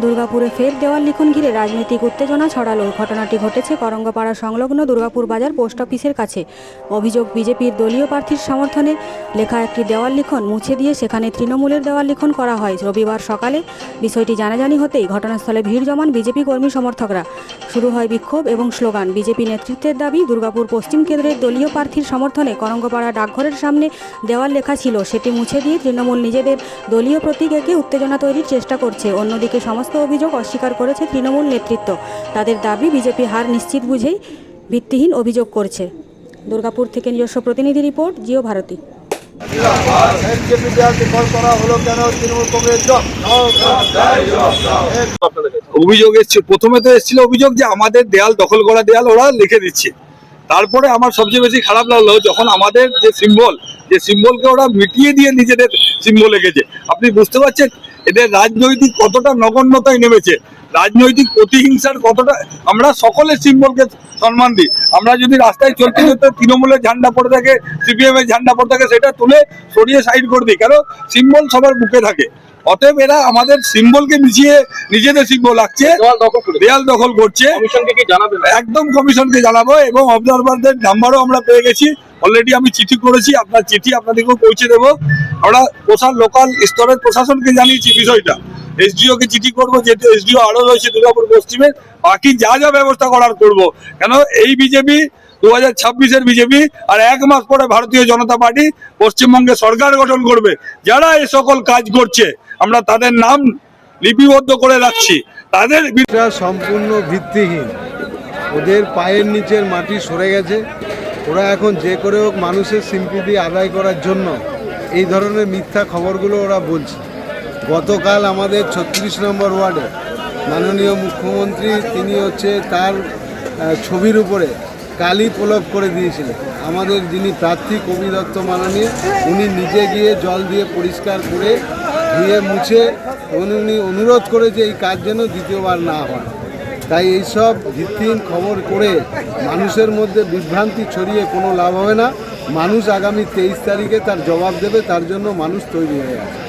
দুর্গাপুরে ফের দেওয়াল লিখন ঘিরে রাজনৈতিক উত্তেজনা ছড়ালো। ঘটনাটি ঘটেছে করঙ্গপাড়া সংলগ্ন দুর্গাপুর বাজার পোস্ট অফিসের কাছে। অভিযোগ, বিজেপির দলীয় প্রার্থীর সমর্থনে লেখা একটি দেওয়াল লিখন মুছে দিয়ে সেখানে তৃণমূলের দেওয়াল লিখন করা হয়। রবিবার সকালে বিষয়টি জানাজানি হতেই ঘটনাস্থলে ভিড় জমান বিজেপি কর্মী সমর্থকরা। শুরু হয় বিক্ষোভ এবং স্লোগান। বিজেপি নেতৃত্বের দাবি, দুর্গাপুর পশ্চিম কেন্দ্রের দলীয় প্রার্থীর সমর্থনে করঙ্গপাড়া ডাকঘরের সামনে দেওয়াল লেখা ছিল, সেটি মুছে দিয়ে তৃণমূল নিজেদের দলীয় প্রতীক এঁকে উত্তেজনা তৈরির চেষ্টা করছে। অন্যদিকে সমস্ত অভিযোগ অস্বীকার করেছে তৃণমূল নেতৃত্ব। তাদের দাবি, বিজেপি হার নিশ্চিত বুঝেই ভিত্তিহীন অভিযোগ করছে। দুর্গাপুর থেকে নিজস্ব প্রতিনিধি রিপোর্ট, জিও ভারতী। অভিযোগ এসছে, প্রথমে তো এসেছিল অভিযোগ যে আমাদের দেয়াল দখল করা দেয়াল ওরা লিখে দিচ্ছে। তারপরে আমার সবচেয়ে বেশি খারাপ লাগলো যখন আমাদের যে সিম্বলকে ওরা মিটিয়ে দিয়ে নিজেদের সিম্বল এঁকেছে। আপনি বুঝতে পারছেন এদের রাজনৈতিক কতটা নগণ্যতায় নেমেছে, রাজনৈতিক প্রতিহিংসার কতটা। আমরা সকলের সিম্বলকে সম্মান দিই। আমরা যদি রাস্তায় চলতে চলতে তৃণমূলের ঝান্ডা পড়ে থাকে, সিপিএম এর ঝান্ডা পড়ে থাকে, সেটা তুলে সরিয়ে সাইড করে দিই, কারণ সিম্বল সবার বুকে থাকে। অতএব এরা আমাদের সিম্বলকে মিশিয়ে নিজেদের সিম্বল লাগছে, দেয়াল দখল করছে। একদম কমিশনকে জানাবো এবং অবজারভারদের নাম্বারও আমরা পেয়ে গেছি। অলরেডি আমি চিঠি করেছি, আপনার চিঠি আপনাদেরকেও পৌঁছে দেবো। আমরা লোকাল স্তরের প্রশাসনকে জানিয়েছি বিষয়টা। এসডিও কে চিঠি করবো, যেহেতু এসডিও আরো রয়েছে দুর্গাপুর পশ্চিমের। বাকি যা যা ব্যবস্থা করার করবো, কেন এই বিজেপি 2026-এর বিজেপি, আর 1 মাস পরে ভারতীয় জনতা পার্টি পশ্চিমবঙ্গে সরকার গঠন করবে। যারা এই সকল কাজ করছে আমরা তাদের নাম লিপিবদ্ধ করে রাখছি। তাদের সম্পূর্ণ ভিত্তিহীন। ওদের পায়ের নিচের মাটি সরে গেছে। ওরা এখন যে করে হোক মানুষের সিম্পিতি আদায় করার জন্য এই ধরনের মিথ্যা খবরগুলো ওরা বলছে। গতকাল আমাদের 36 নম্বর ওয়ার্ডে মাননীয় মুখ্যমন্ত্রী তিনি তার ছবির উপরে কালি প্রলোভ করে দিয়েছিলেন। আমাদের যিনি প্রার্থী কবি দত্ত মাননীয়, উনি নিজে গিয়ে জল দিয়ে পরিষ্কার করে ধুয়ে মুছে উনি অনুরোধ করে যে এই কাজ যেন দ্বিতীয়বার না হয়। তাই এইসব ভিত্তিহীন খবর করে মানুষের মধ্যে বিভ্রান্তি ছড়িয়ে কোনো লাভ হবে না। মানুষ আগামী 23 তারিখে তার জবাব দেবে, তার জন্য মানুষ তৈরি হয়ে আছে।